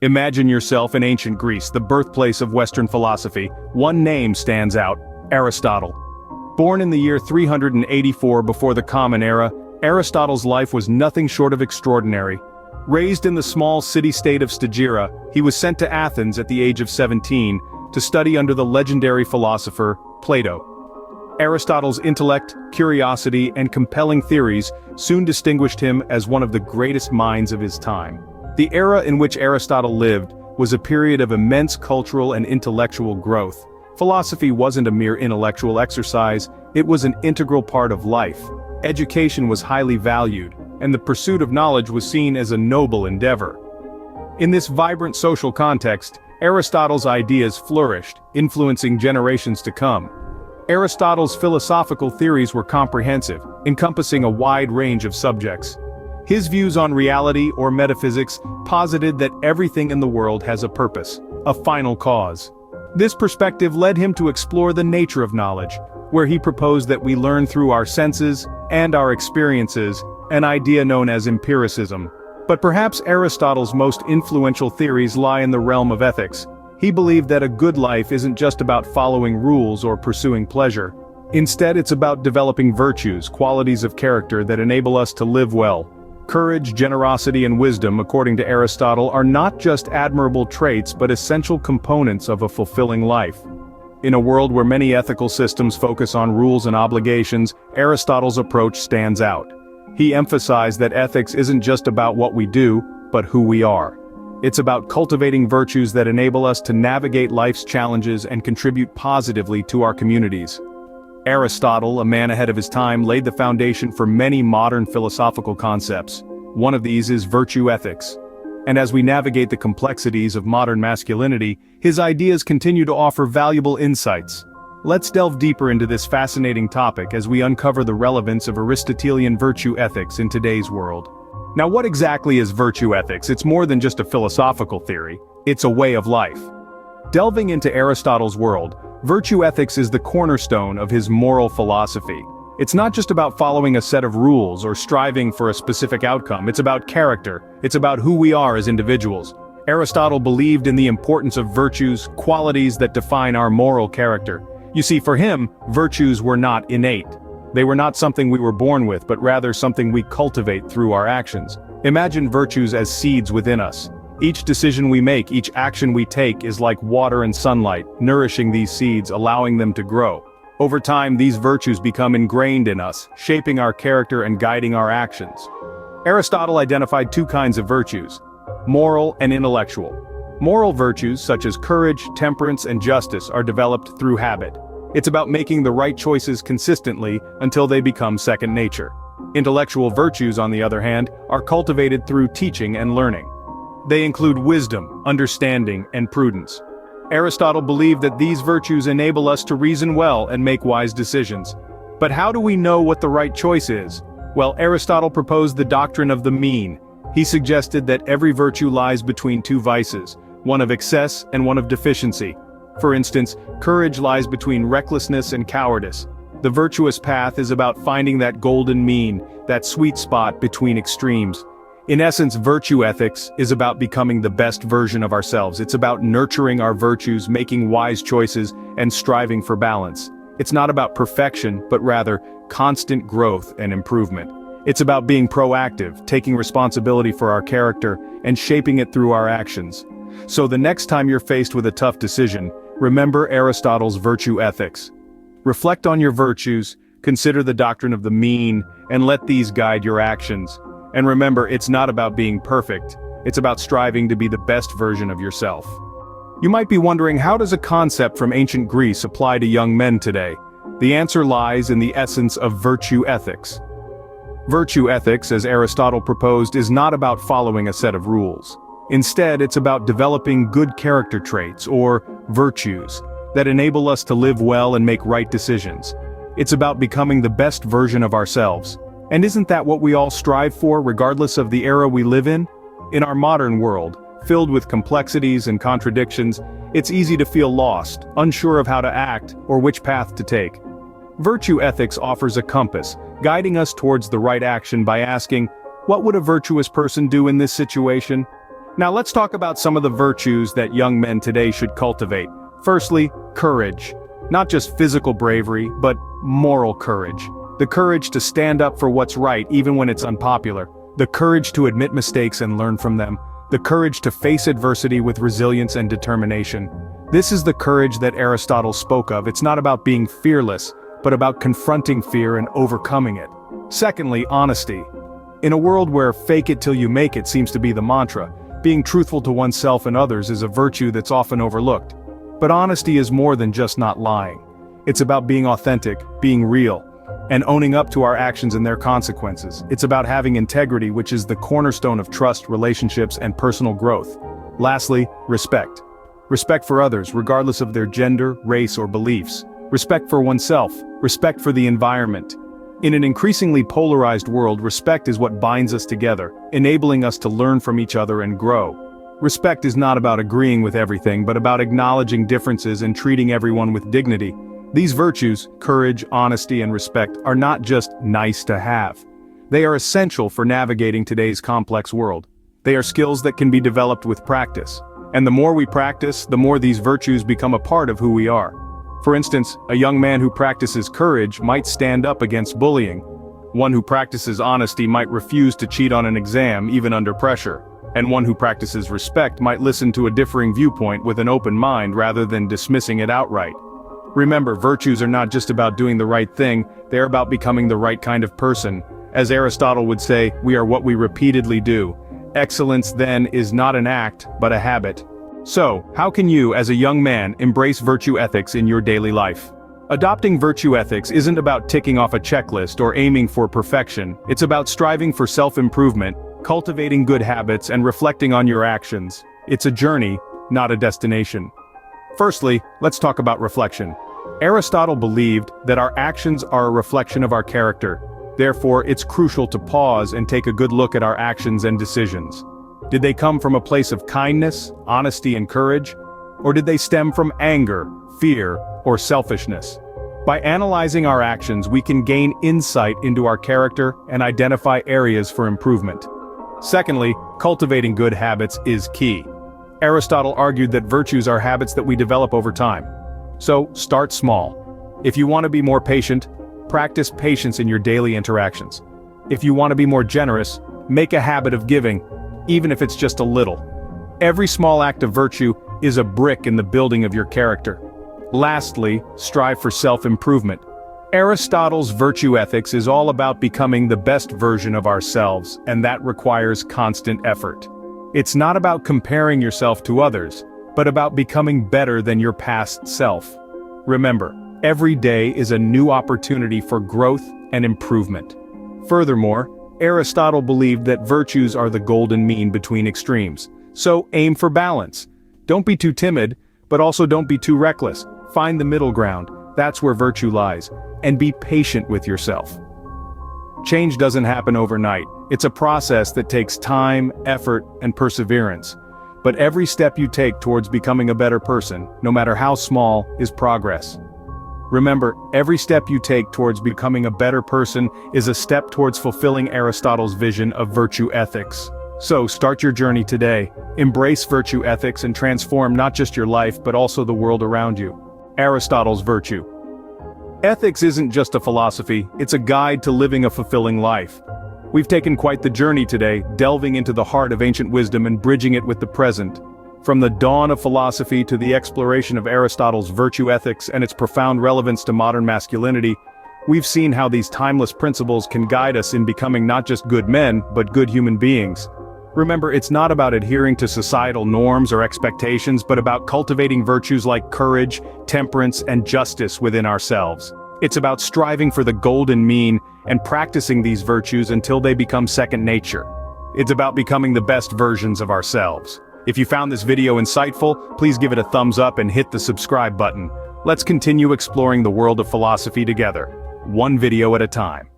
Imagine yourself in ancient Greece, the birthplace of Western philosophy. One name stands out: Aristotle. Born in the year 384 before the Common Era, Aristotle's life was nothing short of extraordinary. Raised in the small city-state of Stagira, he was sent to Athens at the age of 17 to study under the legendary philosopher Plato. Aristotle's intellect, curiosity, and compelling theories soon distinguished him as one of the greatest minds of his time. The era in which Aristotle lived was a period of immense cultural and intellectual growth. Philosophy wasn't a mere intellectual exercise, it was an integral part of life. Education was highly valued, and the pursuit of knowledge was seen as a noble endeavor. In this vibrant social context, Aristotle's ideas flourished, influencing generations to come. Aristotle's philosophical theories were comprehensive, encompassing a wide range of subjects. His views on reality or metaphysics posited that everything in the world has a purpose, a final cause. This perspective led him to explore the nature of knowledge, where he proposed that we learn through our senses and our experiences, an idea known as empiricism. But perhaps Aristotle's most influential theories lie in the realm of ethics. He believed that a good life isn't just about following rules or pursuing pleasure. Instead, it's about developing virtues, qualities of character that enable us to live well. Courage, generosity, and wisdom, according to Aristotle, are not just admirable traits but essential components of a fulfilling life. In a world where many ethical systems focus on rules and obligations, Aristotle's approach stands out. He emphasized that ethics isn't just about what we do, but who we are. It's about cultivating virtues that enable us to navigate life's challenges and contribute positively to our communities. Aristotle, a man ahead of his time, laid the foundation for many modern philosophical concepts. One of these is virtue ethics. And as we navigate the complexities of modern masculinity, his ideas continue to offer valuable insights. Let's delve deeper into this fascinating topic as we uncover the relevance of Aristotelian virtue ethics in today's world. Now, what exactly is virtue ethics? It's more than just a philosophical theory, it's a way of life. Delving into Aristotle's world, virtue ethics is the cornerstone of his moral philosophy. It's not just about following a set of rules or striving for a specific outcome, it's about character, it's about who we are as individuals. Aristotle believed in the importance of virtues, qualities that define our moral character. You see, for him, virtues were not innate. They were not something we were born with, but rather something we cultivate through our actions. Imagine virtues as seeds within us. Each decision we make, each action we take is like water and sunlight, nourishing these seeds, allowing them to grow. Over time, these virtues become ingrained in us, shaping our character and guiding our actions. Aristotle identified two kinds of virtues: moral and intellectual. Moral virtues such as courage, temperance, and justice are developed through habit. It's about making the right choices consistently until they become second nature. Intellectual virtues, on the other hand, are cultivated through teaching and learning. They include wisdom, understanding, and prudence. Aristotle believed that these virtues enable us to reason well and make wise decisions. But how do we know what the right choice is? Well, Aristotle proposed the doctrine of the mean. He suggested that every virtue lies between two vices, one of excess and one of deficiency. For instance, courage lies between recklessness and cowardice. The virtuous path is about finding that golden mean, that sweet spot between extremes. In essence, virtue ethics is about becoming the best version of ourselves. It's about nurturing our virtues, making wise choices, and striving for balance. It's not about perfection, but rather constant growth and improvement. It's about being proactive, taking responsibility for our character, and shaping it through our actions. So the next time you're faced with a tough decision, remember Aristotle's virtue ethics. Reflect on your virtues, consider the doctrine of the mean, and let these guide your actions. And remember, it's not about being perfect, it's about striving to be the best version of yourself. You might be wondering, how does a concept from ancient Greece apply to young men today? The answer lies in the essence of virtue ethics. Virtue ethics, as Aristotle proposed, is not about following a set of rules. Instead, it's about developing good character traits, or virtues, that enable us to live well and make right decisions. It's about becoming the best version of ourselves. And isn't that what we all strive for, regardless of the era we live in? In our modern world, filled with complexities and contradictions, it's easy to feel lost, unsure of how to act, or which path to take. Virtue ethics offers a compass, guiding us towards the right action by asking, what would a virtuous person do in this situation? Now let's talk about some of the virtues that young men today should cultivate. Firstly, courage. Not just physical bravery, but moral courage. The courage to stand up for what's right even when it's unpopular. The courage to admit mistakes and learn from them. The courage to face adversity with resilience and determination. This is the courage that Aristotle spoke of. It's not about being fearless, but about confronting fear and overcoming it. Secondly, honesty. In a world where fake it till you make it seems to be the mantra, being truthful to oneself and others is a virtue that's often overlooked. But honesty is more than just not lying. It's about being authentic, being real, and owning up to our actions and their consequences. It's about having integrity, which is the cornerstone of trust, relationships, and personal growth. Lastly, respect. Respect for others, regardless of their gender, race, or beliefs. Respect for oneself. Respect for the environment. In an increasingly polarized world, respect is what binds us together, enabling us to learn from each other and grow. Respect is not about agreeing with everything, but about acknowledging differences and treating everyone with dignity. These virtues, courage, honesty, and respect, are not just nice to have. They are essential for navigating today's complex world. They are skills that can be developed with practice. And the more we practice, the more these virtues become a part of who we are. For instance, a young man who practices courage might stand up against bullying. One who practices honesty might refuse to cheat on an exam even under pressure. And one who practices respect might listen to a differing viewpoint with an open mind rather than dismissing it outright. Remember, virtues are not just about doing the right thing, they are about becoming the right kind of person. As Aristotle would say, we are what we repeatedly do. Excellence, then, is not an act, but a habit. So, how can you, as a young man, embrace virtue ethics in your daily life? Adopting virtue ethics isn't about ticking off a checklist or aiming for perfection. It's about striving for self-improvement, cultivating good habits, and reflecting on your actions. It's a journey, not a destination. Firstly, let's talk about reflection. Aristotle believed that our actions are a reflection of our character. Therefore, it's crucial to pause and take a good look at our actions and decisions. Did they come from a place of kindness, honesty, and courage? Or did they stem from anger, fear, or selfishness? By analyzing our actions, we can gain insight into our character and identify areas for improvement. Secondly, cultivating good habits is key. Aristotle argued that virtues are habits that we develop over time. So, start small. If you want to be more patient, practice patience in your daily interactions. If you want to be more generous, make a habit of giving, even if it's just a little. Every small act of virtue is a brick in the building of your character. Lastly, strive for self-improvement. Aristotle's virtue ethics is all about becoming the best version of ourselves, and that requires constant effort. It's not about comparing yourself to others, but about becoming better than your past self. Remember, every day is a new opportunity for growth and improvement. Furthermore, Aristotle believed that virtues are the golden mean between extremes. So aim for balance. Don't be too timid, but also don't be too reckless. Find the middle ground. That's where virtue lies. And be patient with yourself. Change doesn't happen overnight. It's a process that takes time, effort, and perseverance. But every step you take towards becoming a better person, no matter how small, is progress. Remember, every step you take towards becoming a better person is a step towards fulfilling Aristotle's vision of virtue ethics. So, start your journey today. Embrace virtue ethics and transform not just your life but also the world around you. Aristotle's Virtue. Ethics isn't just a philosophy, it's a guide to living a fulfilling life. We've taken quite the journey today, delving into the heart of ancient wisdom and bridging it with the present. From the dawn of philosophy to the exploration of Aristotle's virtue ethics and its profound relevance to modern masculinity, we've seen how these timeless principles can guide us in becoming not just good men, but good human beings. Remember, it's not about adhering to societal norms or expectations, but about cultivating virtues like courage, temperance, and justice within ourselves. It's about striving for the golden mean and practicing these virtues until they become second nature. It's about becoming the best versions of ourselves. If you found this video insightful, please give it a thumbs up and hit the subscribe button. Let's continue exploring the world of philosophy together, one video at a time.